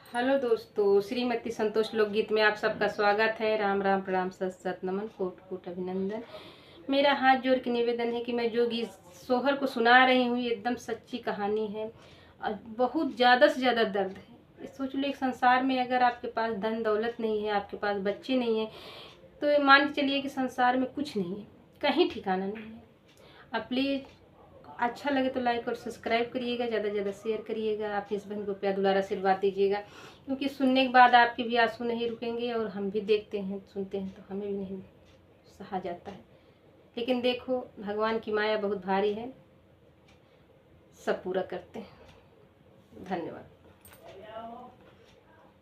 Hello दोस्तों, श्रीमती संतोष लोकगीत में आप सबका स्वागत है। राम राम, प्रणाम, सत सत नमन, कोट कोट अभिनंदन। मेरा हाथ जोड़ के निवेदन है कि मैं जो गीत सोहर को सुना रही हूँ ये एकदम सच्ची कहानी है और बहुत ज़्यादा से ज़्यादा दर्द है। सोच लो, एक संसार में अगर आपके पास धन दौलत नहीं है, आपके पास बच्चे नहीं हैं, तो ये मान के चलिए कि संसार में कुछ नहीं है, कहीं ठिकाना नहीं है। आप प्लीज़ अच्छा लगे तो लाइक और सब्सक्राइब करिएगा, ज़्यादा से ज़्यादा शेयर करिएगा। आप इस बहन को प्यार दुलारा आशीर्वाद दीजिएगा, क्योंकि सुनने के बाद आपके भी आंसू नहीं रुकेंगे और हम भी देखते हैं सुनते हैं तो हमें भी नहीं सहा जाता है। लेकिन देखो, भगवान की माया बहुत भारी है, सब पूरा करते हैं। धन्यवाद।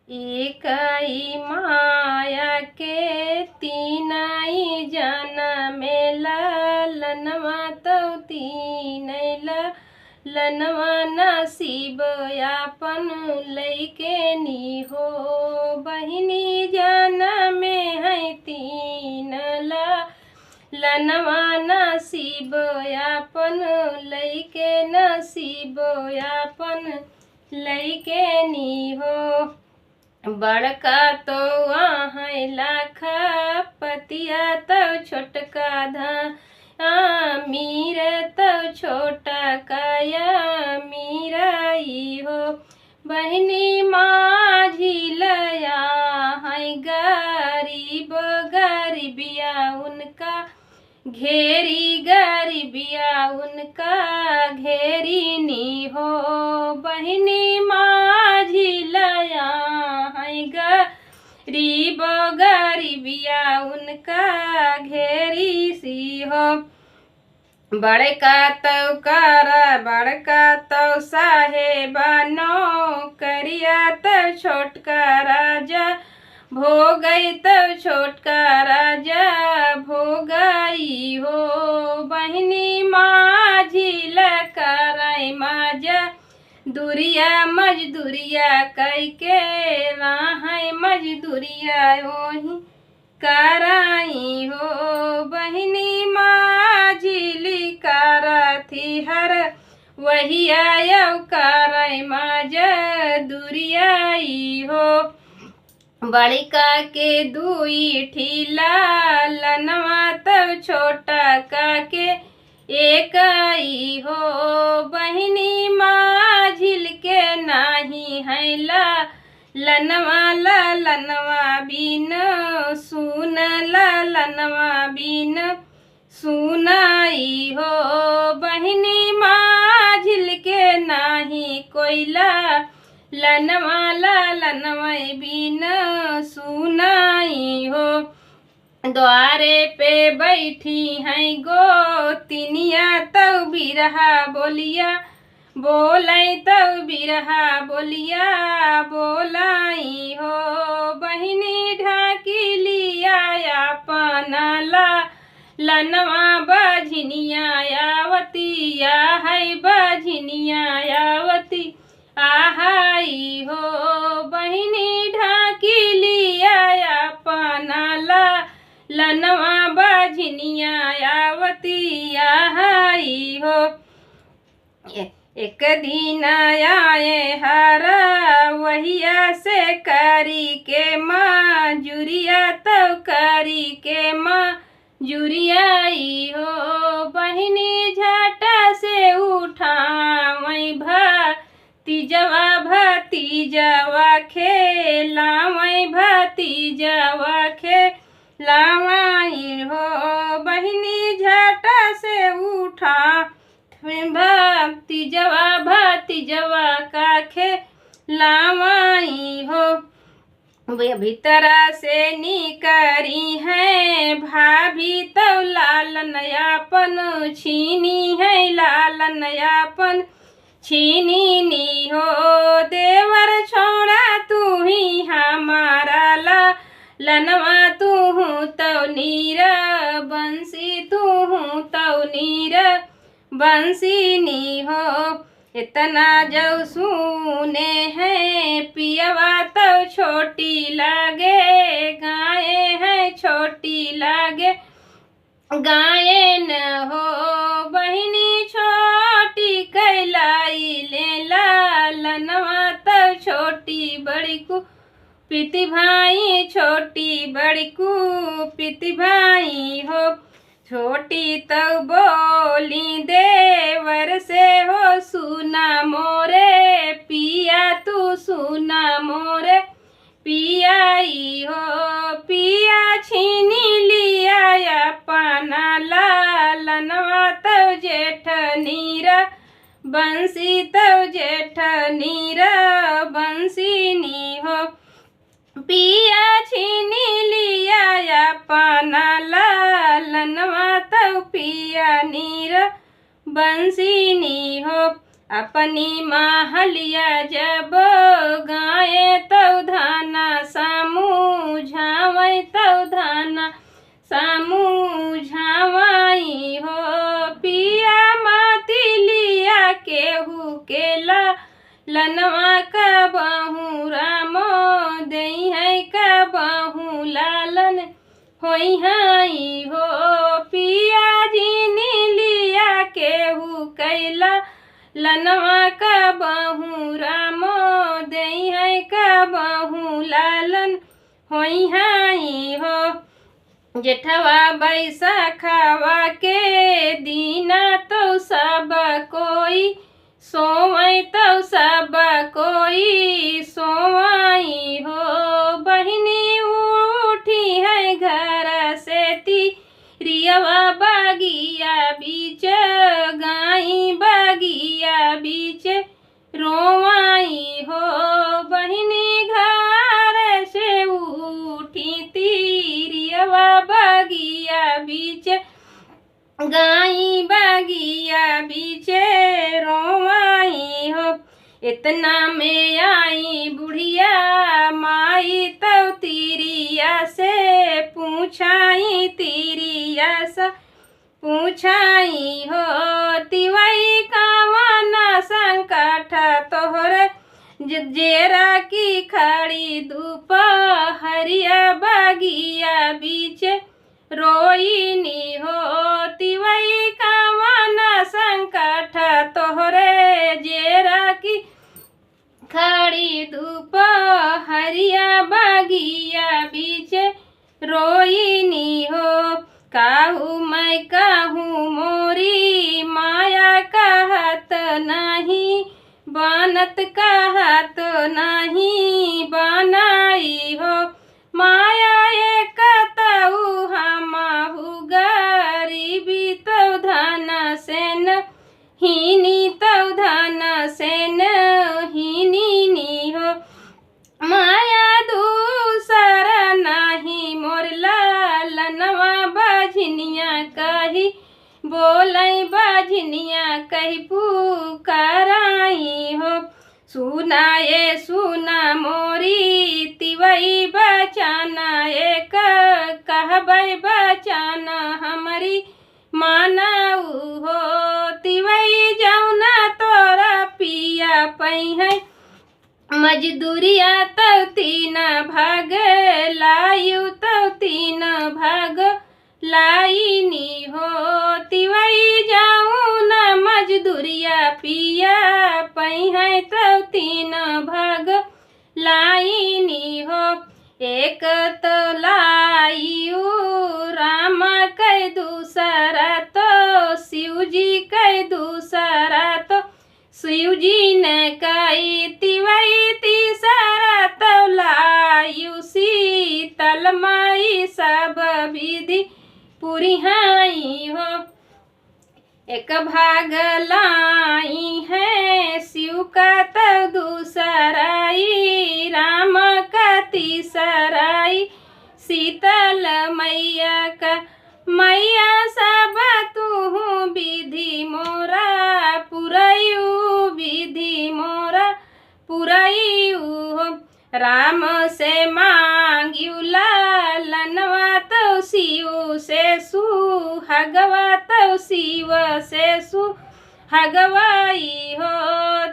एकाई माया के तीनाई जनमेला लनवा तो तीनैला लनवा नसीब यापन लैके नी हो बहिनी जनमे है तीनला लनवा नसीब यापन लैके नसीब यापन लैके नी हो। बड़का तो है लाखा पतिया तो छोटका धा मीर तो छोटा काया मीराई हो बहनी माझी लया है गरीब गरीबिया उनका घेरी गरीबिया उनका घेरी नी हो बहनी माझी लया गरीब गरीबिया उनका घेरी सी हो। बड़का तो बड़का तो साहेबा नौकरिया तो छोटका राजा भोगई तो छोटका राजा भोगई हो बहनी माझी लकराई माजा दुरिया मजदूरिया कई के राहै मजदूरिया ओही कराई हो बहनी माझिली कारा थी हर वही आयो कराई माजा दुरियाई हो। बड़िका के दुई ठीला लनवा तब छोटा का के एक आई हो बहनी माझिल के नाही है लनवा लनवा बिन सुन लनवा बिन सुनाई हो बहनी माझिल के नाही कोयला लनवा लनवा बिन सुनाई हो। द्वारे पे बैठी हैं गोतिनिया तब बिरहा बोलिया बोलाई तब बिरहा बोलिया बोलाई हो बहिनी ढाकी लिया अपना लनवा बाझनिया यावती है बाझनिया यावती आहाई हो बहिनी ढाकी लिया अपना लनवा बाझनिया यावती आहाई हो। एक दिन आए हरा वहिया से करी के माँ जुरिया तो करी के माँ जुरियाई हो बहिनी झाटा से उठा वही भतीजवा खेला वही भतीजवा खेलावाई हो बहिनी झाटा से उठा भतीजवा का खेलावाई हो। भीतरा से निकरी है भाभी तो लालन यापन छीनी है लालन यापन छीनी नी हो देवर छोड़ा तू ही हमारा लनवा तू हूँ तो नीर बंसी तू हूँ तो नीर बंसी नी हो। इतना जो सुने हैं पियवा तो छोटी लागे गाये हैं छोटी लागे गाये न हो बहिनी छोटी कैलाई ले लालनवा तो छोटी छोटी बड़ी को पीती भाई, छोटी बड़ी को पीती भाई हो। छोटी तो बोली देवर से हो, सुना मोरे पिया तू सुना मोरे पियाई हो। पिया छीनी लिया अपना लालनवा तव जेठ नीरा बंसी तव जेठ नीरा बंसीनी हो। पिया छीनी लिया अपना लालनवा तव पिया नीरा बंसीनी हो। अपनी महलिया जब गाए तव धाना समूझावै तव धाना समूझावाई हो। पिया माती लिया केहू केला लनवा का बाहू रामो दई है का बाहू लालन होई हाई हो। पिया जीनी लिया केहू कैला लनवा का बाहू रामो दई है का बाहू लालन होई हाई हो। जेठवा बैसाखवा के दीना तो सब कोई सोवै तो सब कोई सोवाई हो। बहिनी उठी है घर से तिरियवा बागिया बीच गाई बागिया बीच रोवाई हो। बहिनी घर से उठी तिरियवा बागिया बीच गाई बागिया बीच रोवाई हो। इतना में आई बुढ़िया माई तव तिरिया से पूछाई तिरिया से पूछाई हो। तिवई कावना संकट तोहरे जेरा की खड़ी धूप हरिया बागिया बीच रोईनी हो। तिवई कावना संकट तोहरे जेरा की खड़ी धूप हरिया बागिया बीच रोईनी हो। काहू मैं काहू मोरी माया कहत नहीं बनत कहत नहीं बनाई हो। माया एक तऊ हमहु गरीबी तव धन सेन हीनी तव धन सेन हीनी हो। माया दूसर नहीं मोर लालनवा बाझनिया कही बोलै बाझनिया कही पुकाराई हो। सुनाए सुना मोरी तिवई बचाना एक कहबै बचाना हमारी मानाऊ हो। तिवई जाऊना तोरा पिया पई है मजदूरिया तव तीन भाग लायु तव तीन भाग लाइनी हो। तिवई जाऊँ न मजदूरिया पिया पई है तव तीन भाग लाइनी हो। एक तो लायु राम कै दूसरा तो शिवजी कै दूसरा तो शिवजी ने कई। तिवई तीसरा तो लायु शीतल माई सब विधि पूरी हाई हो। एक भाग लाई है शिव का तो दूसराई राम का तीसराई शीतल मैया का। मैया सब तू विधि मोरा पुरयू विधि मोरा पुरयू हो। राम से मांग्यू लालनवा तो शिव से सुहागवा तो शिव से सुहागवाई हो।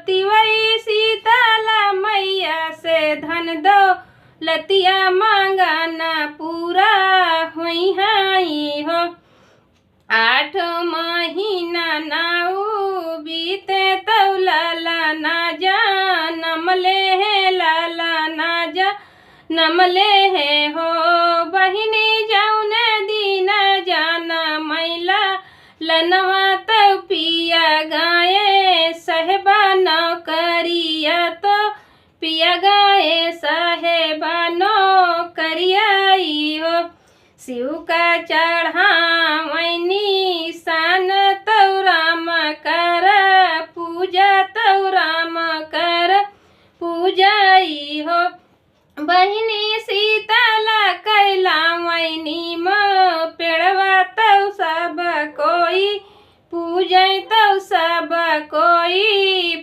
तिवई शीतला मैया से धन दो लतिया मांगाना पूरा हुई हाई हो। 8 महीना नाऊ बीते तो लाला ना जानम ले लाला नमले है हो बहिनी जौन दीन जाना मैला लनवा तो पिया गाए साहेबा नौकरिया तो पिया गाए साहेबा नौकरियाई हो शिव का चढ़ावनी सान तौ राम कर पूजा तौ राम कर पूजाई हो बहिनी शीतला कैला वैनी म पेड़वा तौ सब कोई पूजै तौ सब कोई